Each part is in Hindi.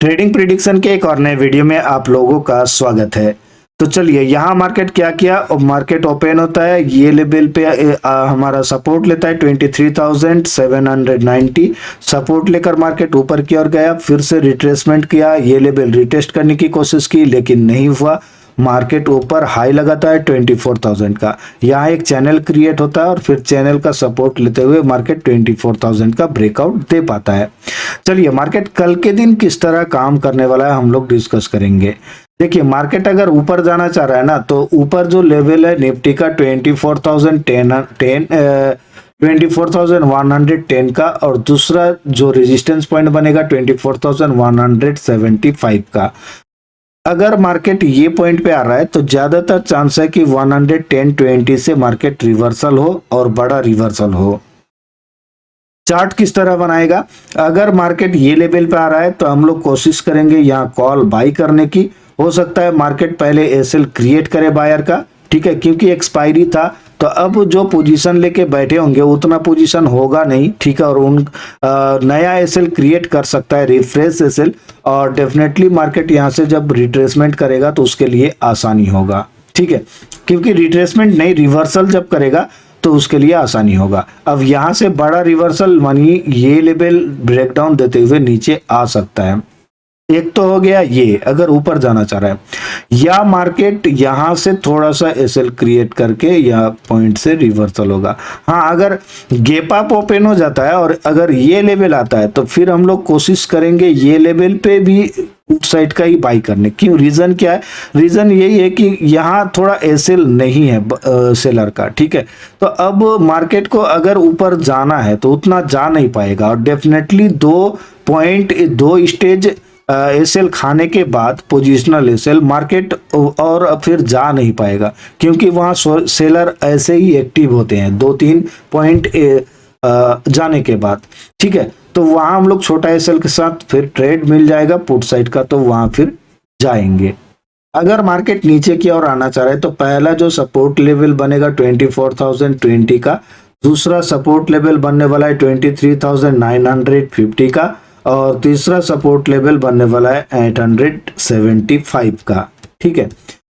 ट्रेडिंग प्रिडिक्शन के एक और नए वीडियो में आप लोगों का स्वागत है। तो चलिए यहाँ मार्केट क्या किया और मार्केट ओपन होता है ये लेवल पे हमारा सपोर्ट लेता है 23,790 सपोर्ट लेकर मार्केट ऊपर की ओर गया, फिर से रिट्रेसमेंट किया, ये लेवल रिटेस्ट करने की कोशिश की लेकिन नहीं हुआ। मार्केट ऊपर हाई लगाता है 24,000 का, यहाँ एक चैनल क्रिएट होता है और फिर चैनल का सपोर्ट लेते हुए मार्केट 24,000 का ब्रेकआउट दे पाता है। चलिए मार्केट कल के दिन किस तरह काम करने वाला है हम लोग डिस्कस करेंगे। देखिए मार्केट अगर ऊपर जाना चाह रहा है ना, तो ऊपर जो लेवल है निफ्टी का 24,110 का, और दूसरा जो रेजिस्टेंस पॉइंट बनेगा 24,175 का। अगर मार्केट ये पॉइंट पे आ रहा है तो ज्यादातर चांस है कि 110.20 से मार्केट रिवर्सल हो और बड़ा रिवर्सल हो। चार्ट किस तरह बनाएगा, अगर मार्केट ये लेवल पे आ रहा है तो हम लोग कोशिश करेंगे यहाँ कॉल बाई करने की। हो सकता है मार्केट पहले एसएल क्रिएट करे बायर का, ठीक है, क्योंकि एक्सपायरी था तो अब जो पोजीशन लेके बैठे होंगे उतना पोजीशन होगा नहीं, ठीक है, और नया एसएल क्रिएट कर सकता है, रिफ्रेश एसएल, और डेफिनेटली मार्केट यहाँ से जब रिट्रेसमेंट करेगा तो उसके लिए आसानी होगा, ठीक है, क्योंकि रिट्रेसमेंट नहीं रिवर्सल जब करेगा तो उसके लिए आसानी होगा। अब यहाँ से बड़ा रिवर्सल मानिए ये लेवल ब्रेकडाउन देते हुए नीचे आ सकता है। एक तो हो गया ये अगर ऊपर जाना चाह रहा है, या मार्केट यहां से थोड़ा सा एसएल क्रिएट करके या पॉइंट से रिवर्सल होगा। हाँ, अगर गैप अप ओपन हो जाता है और अगर ये लेवल आता है तो फिर हम लोग कोशिश करेंगे ये लेवल पे भी साइड का ही बाई करने। क्यों, रीजन क्या है, रीजन यही है कि यहाँ थोड़ा एसएल नहीं है सेलर का, ठीक है, तो अब मार्केट को अगर ऊपर जाना है तो उतना जा नहीं पाएगा, और डेफिनेटली दो स्टेज एसएल खाने के बाद पोजिशनल एसएल मार्केट और फिर जा नहीं पाएगा, क्योंकि वहाँ सेलर ऐसे ही एक्टिव होते हैं 2-3 पॉइंट जाने के बाद, ठीक है, तो वहाँ हम लोग छोटा एसएल के साथ फिर ट्रेड मिल जाएगा पुट साइड का, तो वहाँ फिर जाएंगे। अगर मार्केट नीचे की ओर आना चाह रहा है तो पहला जो सपोर्ट लेवल बनेगा 24,020 का, दूसरा सपोर्ट लेवल बनने वाला है 23,950 का, और तीसरा सपोर्ट लेवल बनने वाला है 875 का, ठीक है।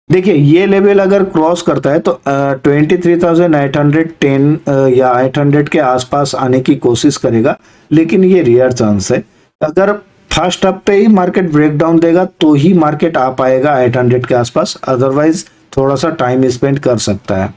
देखिए ये लेवल अगर क्रॉस करता है तो 23,810 या 800 के आसपास आने की कोशिश करेगा, लेकिन ये रेयर चांस है। अगर फर्स्ट अप पे ही मार्केट ब्रेकडाउन देगा तो ही मार्केट आ पाएगा 800 के आसपास, अदरवाइज थोड़ा सा टाइम स्पेंड कर सकता है।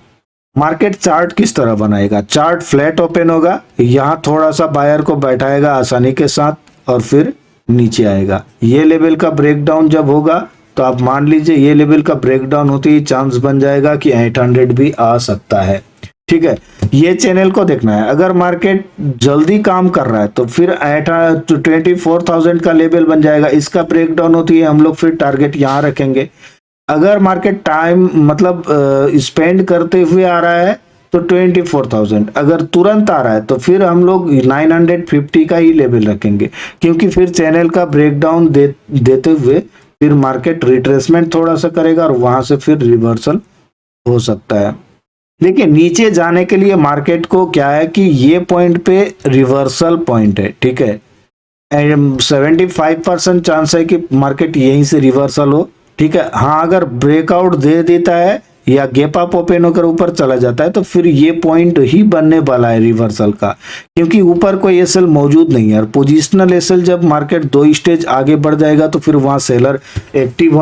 मार्केट चार्ट किस तरह बनाएगा, चार्ट फ्लैट ओपन होगा, यहाँ थोड़ा सा बायर को बैठाएगा आसानी के साथ और फिर नीचे आएगा। ये लेवल का ब्रेकडाउन जब होगा तो आप मान लीजिए ये लेवल का ब्रेकडाउन होते ही चांस बन जाएगा कि 800 भी आ सकता है, ठीक है। ये चैनल को देखना है, अगर मार्केट जल्दी काम कर रहा है तो फिर 24,000 का लेवल बन जाएगा, इसका ब्रेकडाउन होती है हम लोग फिर टारगेट यहाँ रखेंगे। अगर मार्केट टाइम मतलब स्पेंड करते हुए आ रहा है तो 24,000, अगर तुरंत आ रहा है तो फिर हम लोग 950 का ही लेवल रखेंगे, क्योंकि फिर चैनल का ब्रेकडाउन देते हुए फिर मार्केट रिट्रेसमेंट थोड़ा सा करेगा और वहां से फिर रिवर्सल हो सकता है। देखिए नीचे जाने के लिए मार्केट को क्या है कि ये पॉइंट पे रिवर्सल पॉइंट है, ठीक है, 75% चांस है कि मार्केट यहीं से रिवर्सल हो, ठीक है। हाँ, अगर ब्रेकआउट दे देता है या गैप अप ओपन होकर ऊपर चला जाता है तो फिर ये पॉइंट ही बनने वाला है रिवर्सल का, क्योंकि ऊपर कोई एसएल मौजूद नहीं है। और पोजिशनल एसएल जब मार्केट 2 स्टेज आगे बढ़ जाएगा तो फिर वहां सेलर एक्टिव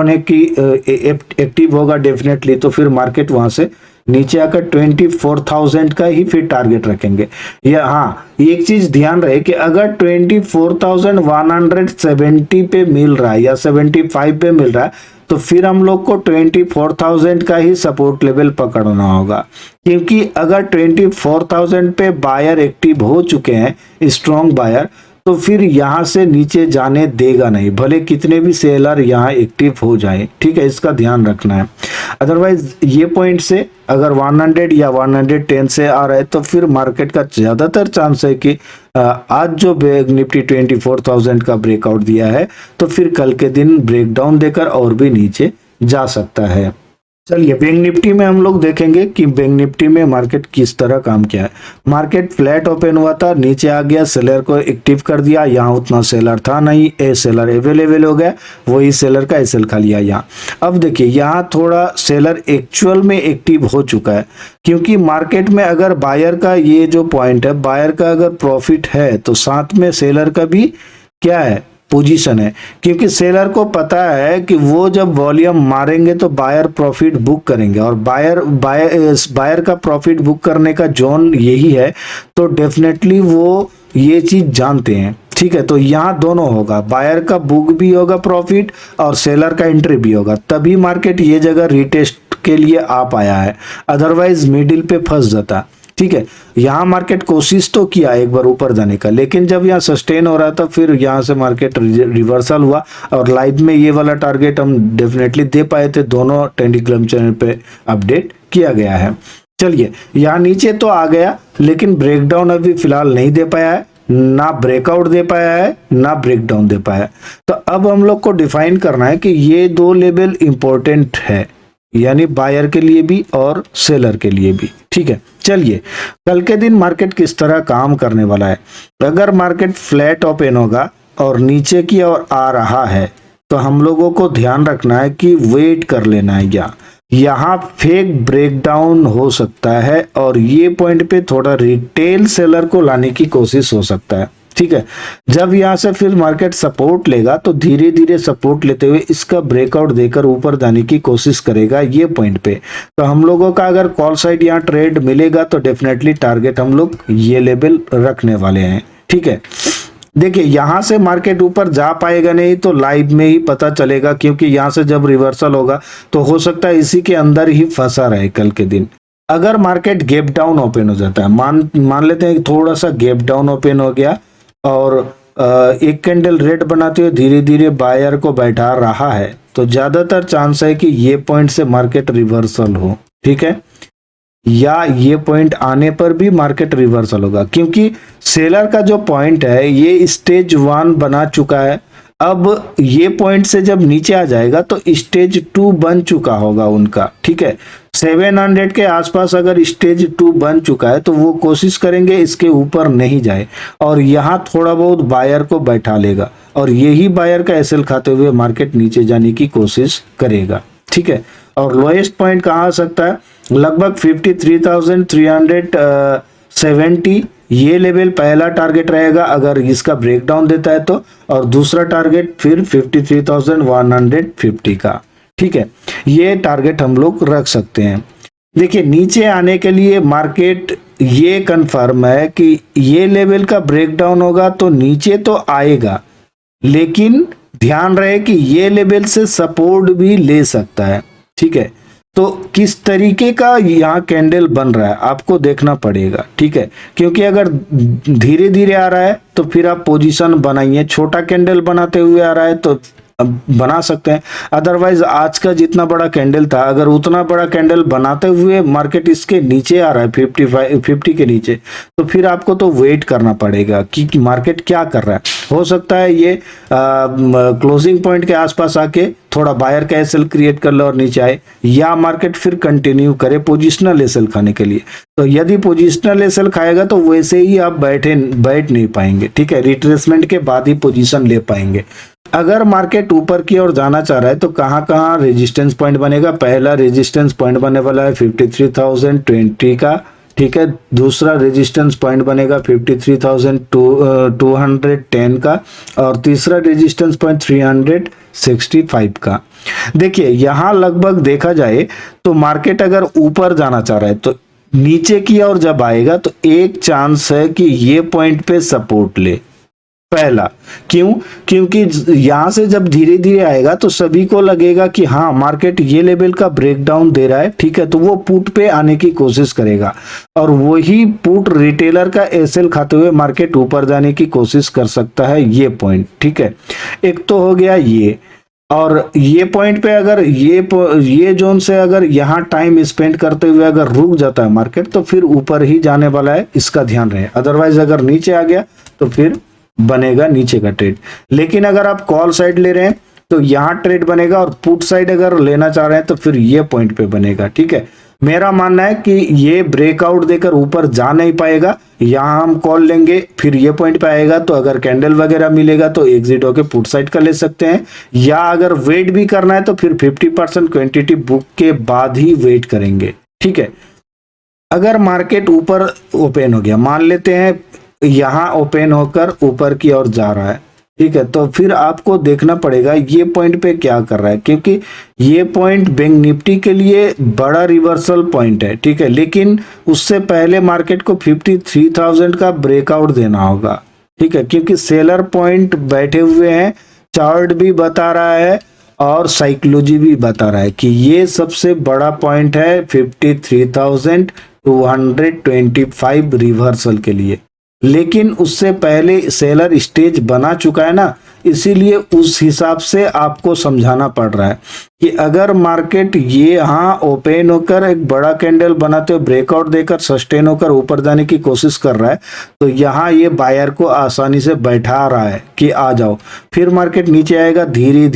होगा डेफिनेटली, तो फिर मार्केट वहां से नीचे आकर 24,000 का ही फिर टारगेट रखेंगे। या हाँ, एक चीज ध्यान रहे कि अगर 24,170 पे मिल रहा है या 75 पे मिल रहा है तो फिर हम लोग को 24,000 का ही सपोर्ट लेवल पकड़ना होगा, क्योंकि अगर 24,000 पे बायर एक्टिव हो चुके हैं स्ट्रॉन्ग बायर, तो फिर यहाँ से नीचे जाने देगा नहीं, भले कितने भी सेलर यहाँ एक्टिव हो जाए, ठीक है, इसका ध्यान रखना है। अदरवाइज ये पॉइंट से अगर 100 या 110 से आ रहा है तो फिर मार्केट का ज्यादातर चांस है कि आज जो निफ्टी 24,000 का ब्रेकआउट दिया है तो फिर कल के दिन ब्रेकडाउन देकर और भी नीचे जा सकता है। चलिए बैंक निफ्टी में हम लोग देखेंगे कि बैंक निफ्टी में मार्केट किस तरह काम किया है। मार्केट फ्लैट ओपन हुआ था, नीचे आ गया, सेलर को एक्टिव कर दिया, यहाँ उतना सेलर था नहीं, ए सेलर अवेलेबल हो गया, वही सेलर का एसएल खा लिया यहाँ। अब देखिए यहाँ थोड़ा सेलर एक्चुअल में एक्टिव हो चुका है, क्योंकि मार्केट में अगर बायर का ये जो पॉइंट है, बायर का अगर प्रॉफिट है तो साथ में सेलर का भी क्या है, पोजीशन है, क्योंकि सेलर को पता है कि वो जब वॉल्यूम मारेंगे तो बायर प्रॉफिट बुक करेंगे, और बायर का प्रॉफिट बुक करने का जोन यही है, तो डेफिनेटली वो ये चीज जानते हैं। ठीक है, तो यहाँ दोनों होगा, बायर का बुक भी होगा प्रॉफिट और सेलर का एंट्री भी होगा, तभी मार्केट ये जगह रिटेस्ट के लिए आ पाया है, अदरवाइज मिडिल पे फंस जाता। ठीक है, यहाँ मार्केट कोशिश तो किया एक बार ऊपर जाने का, लेकिन जब यहाँ सस्टेन हो रहा था फिर यहाँ से मार्केट रिवर्सल हुआ, और लाइव में ये वाला टारगेट हम डेफिनेटली दे पाए थे, दोनों टेलीग्राम चैनल पे अपडेट किया गया है। चलिए यहाँ नीचे तो आ गया, लेकिन ब्रेकडाउन अभी फिलहाल नहीं दे पाया है, ना ब्रेकआउट दे पाया है, ना ब्रेकडाउन दे पाया है। तो अब हम लोग को डिफाइन करना है कि ये दो लेवल इंपॉर्टेंट है, यानी बायर के लिए भी और सेलर के लिए भी। ठीक है, चलिए कल के दिन मार्केट किस तरह काम करने वाला है। अगर मार्केट फ्लैट ओपन होगा और नीचे की ओर आ रहा है तो हम लोगों को ध्यान रखना है कि वेट कर लेना है, यहाँ फेक ब्रेकडाउन हो सकता है, और ये पॉइंट पे थोड़ा रिटेल सेलर को लाने की कोशिश हो सकता है। ठीक है, जब यहाँ से फिर मार्केट सपोर्ट लेगा तो धीरे धीरे सपोर्ट लेते हुए इसका ब्रेकआउट देकर ऊपर जाने की कोशिश करेगा ये पॉइंट पे। तो हम लोगों का अगर कॉल साइड यहाँ ट्रेड मिलेगा तो डेफिनेटली टारगेट हम लोग ये लेवल रखने वाले हैं। ठीक है, देखिए यहाँ से मार्केट ऊपर जा पाएगा नहीं तो लाइव में ही पता चलेगा, क्योंकि यहाँ से जब रिवर्सल होगा तो हो सकता है इसी के अंदर ही फंसा रहे कल के दिन। अगर मार्केट गैप डाउन ओपन हो जाता है, मान लेते हैं थोड़ा सा गैप डाउन ओपन हो गया और एक कैंडल रेड बनाते हुए धीरे धीरे बायर को बैठा रहा है, तो ज्यादातर चांस है कि ये पॉइंट से मार्केट रिवर्सल हो। ठीक है, या ये पॉइंट आने पर भी मार्केट रिवर्सल होगा, क्योंकि सेलर का जो पॉइंट है ये स्टेज 1 बना चुका है। अब ये पॉइंट से जब नीचे आ जाएगा तो स्टेज 2 बन चुका होगा उनका। ठीक है, 700 के आसपास अगर स्टेज 2 बन चुका है तो वो कोशिश करेंगे इसके ऊपर नहीं जाए, और यहाँ थोड़ा बहुत बायर को बैठा लेगा, और यही बायर का एसएल खाते हुए मार्केट नीचे जाने की कोशिश करेगा। ठीक है, और लोएस्ट पॉइंट कहाँ आ सकता है, लगभग 53,370 ये लेवल पहला टारगेट रहेगा अगर इसका ब्रेकडाउन देता है तो, और दूसरा टारगेट फिर 53,150 का। ठीक है, ये टारगेट हम लोग रख सकते हैं। देखिए नीचे आने के लिए मार्केट ये कंफर्म है कि ये लेवल का ब्रेकडाउन होगा तो नीचे तो आएगा, लेकिन ध्यान रहे कि ये लेवल से सपोर्ट भी ले सकता है। ठीक है, तो किस तरीके का यहाँ कैंडल बन रहा है आपको देखना पड़ेगा। ठीक है, क्योंकि अगर धीरे धीरे आ रहा है तो फिर आप पोजीशन बनाइए, छोटा कैंडल बनाते हुए आ रहा है तो बना सकते हैं, अदरवाइज आज का जितना बड़ा कैंडल था अगर उतना बड़ा कैंडल बनाते हुए मार्केट इसके नीचे आ रहा है 50 के नीचे, तो फिर आपको तो वेट करना पड़ेगा कि मार्केट क्या कर रहा है। हो सकता है ये क्लोजिंग पॉइंट के आसपास आके थोड़ा बायर का एसएल क्रिएट कर लो और नीचे आए, या मार्केट फिर कंटिन्यू करे पोजिशनल एसएल खाने के लिए। तो यदि पोजिशनल एसएल खाएगा तो वैसे ही आप बैठ नहीं पाएंगे। ठीक है, रिट्रेसमेंट के बाद ही पोजीशन ले पाएंगे। अगर मार्केट ऊपर की ओर जाना चाह रहा है तो कहां कहां रेजिस्टेंस पॉइंट बनेगा, पहला रेजिस्टेंस पॉइंट बनने वाला है 53,020 का। ठीक है, दूसरा रेजिस्टेंस पॉइंट बनेगा 53,210 का, और तीसरा रेजिस्टेंस पॉइंट 365 का। देखिए यहां लगभग देखा जाए तो मार्केट अगर ऊपर जाना चाह रहा है तो नीचे की ओर जब आएगा तो एक चांस है कि ये पॉइंट पे सपोर्ट ले, पहला। क्यों? क्योंकि यहां से जब धीरे धीरे आएगा तो सभी को लगेगा कि हाँ मार्केट ये लेवल का ब्रेकडाउन दे रहा है। ठीक है, तो वो पुट पे आने की कोशिश करेगा, और वही पुट रिटेलर का एसएल खाते हुए मार्केट ऊपर जाने की कोशिश कर सकता है ये पॉइंट। ठीक है, एक तो हो गया ये, और ये पॉइंट पे अगर ये जोन से अगर यहाँ टाइम स्पेंड करते हुए अगर रुक जाता है मार्केट तो फिर ऊपर ही जाने वाला है, इसका ध्यान रहे। अदरवाइज अगर नीचे आ गया तो फिर बनेगा नीचे का ट्रेड। लेकिन अगर आप कॉल साइड ले रहे हैं तो यहाँ ट्रेड बनेगा, और पुट साइड अगर लेना चाह रहे हैं तो फिर ये पॉइंट पे बनेगा। ठीक है, मेरा मानना है कि ये ब्रेकआउट देकर ऊपर जा नहीं पाएगा, यहाँ हम कॉल लेंगे, फिर ये पॉइंट पे आएगा तो अगर कैंडल वगैरह मिलेगा तो एग्जिट होके पुट साइड का ले सकते हैं, या अगर वेट भी करना है तो फिर 50% क्वांटिटी बुक के बाद ही वेट करेंगे। ठीक है, अगर मार्केट ऊपर ओपन हो गया, मान लेते हैं यहाँ ओपन होकर ऊपर की ओर जा रहा है, ठीक है, तो फिर आपको देखना पड़ेगा ये पॉइंट पे क्या कर रहा है, क्योंकि ये पॉइंट बैंक निफ्टी के लिए बड़ा रिवर्सल पॉइंट है। ठीक है, लेकिन उससे पहले मार्केट को 53,000 का ब्रेकआउट देना होगा। ठीक है, क्योंकि सेलर पॉइंट बैठे हुए हैं, चार्ट भी बता रहा है और साइकोलॉजी भी बता रहा है कि ये सबसे बड़ा पॉइंट है 53,225 रिवर्सल के लिए। लेकिन उससे पहले सेलर स्टेज बना चुका है ना, इसीलिए उस हिसाब से आपको समझाना पड़ रहा है कि अगर मार्केट ये यहाँ ओपन होकर एक बड़ा कैंडल बनाते हुए ब्रेकआउट देकर सस्टेन होकर ऊपर जाने की कोशिश कर रहा है, तो यहाँ ये बायर को आसानी से बैठा रहा है कि आ जाओ। फिर मार्केट नीचे आएगा धीरे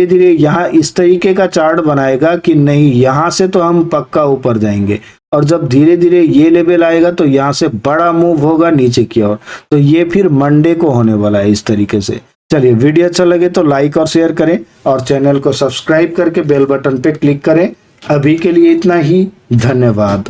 धीरे यहाँ इस तरीके का चार्ट बनाएगा कि नहीं, यहाँ से तो हम पक्का ऊपर जाएंगे, और जब धीरे धीरे ये लेवल आएगा तो यहाँ से बड़ा मूव होगा नीचे की ओर, तो ये फिर मंडे को होने वाला है इस तरीके से। चलिए, वीडियो अच्छा लगे तो लाइक और शेयर करें और चैनल को सब्सक्राइब करके बेल बटन पे क्लिक करें। अभी के लिए इतना ही, धन्यवाद।